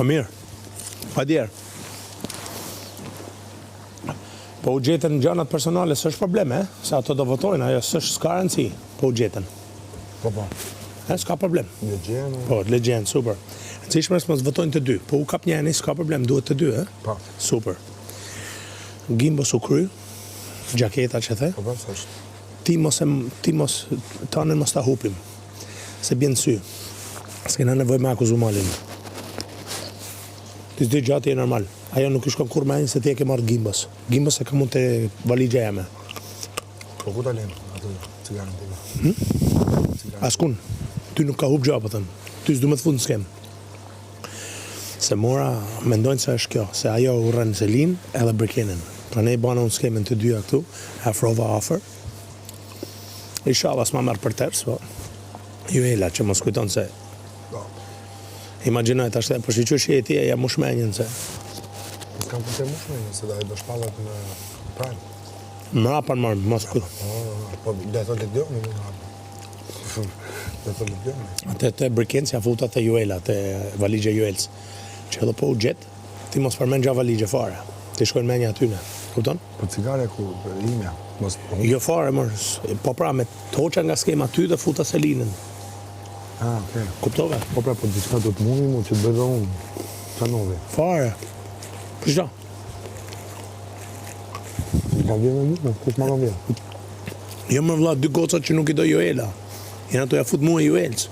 Po mirë. Pa djerë. Po u gjetën gjanat personale, s'është problem, se ato do votojnë, ajo s'ka rëndësi, po u gjetën. Po. S'ka problem. Legjen. Po, legjen, super. Rëndësishme është mos votojnë të dy, po u kap njëri, s'ka problem, duhet të dy, Po. Super. Gimbos u kry, gjaketa që the. Po, s'është. Tanën mos ta hupim, se bjen sy. S'kena nevoj me akuzu malin. Ti s'di gjatë e normal. Ajo nuk i shkon kur me se ti e ke marrë gimbos. Gimbos e ka mund të valigja jeme. Po ku ta lejmë atë cigarën t'i? Askun. Ty nuk ka hup gja, po thëmë. Ty s'du me të fund s'kem. Se mora, mendojnë se është kjo, se ajo u rënë Selin edhe Brikenin. Pra ne i bana unë skemin të dyja këtu, afrova afer. I shava s'ma merë për tërës, po. Juela që mos kujton se... Imaginoj të ashtë, për shqyqysh e ti e ja mushmenjën se... S'kam për te mushmenjën, se da e do shpallat në prajnë. Mrapa në marë, mos kujton. Po, dhe të ledjoni, dhe të ledjoni. Te Briken si a futa te Juela, te valigje Juelës. Që edhe po u gjetë, ti mos përmen gja valigje fare. Ti shkojnë menja atyne, kupton? Po cigare ku imja, mos... Jo fare, mërë, po pra me të hoqa nga skema ty dhe futa Selinën. Okej. Kuptove? Po pra, po diçka do të mundi mu që të bëjë unë. Qa nove? Fare. Për shdo? I ka vjenë në një, kush ma ka vjenë? Jo më vla, dy gocat që nuk i do Juela. Jena to ja fut mua Juelës.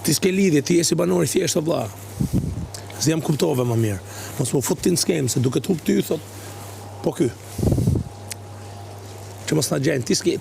Ti s'ke lidhje, ti e si banori thjesht o vla. Se jam kuptove ma mirë. Mos më fut ti në skemë, se duke t'hup ty, thot, po ky. Që mos na gjenë,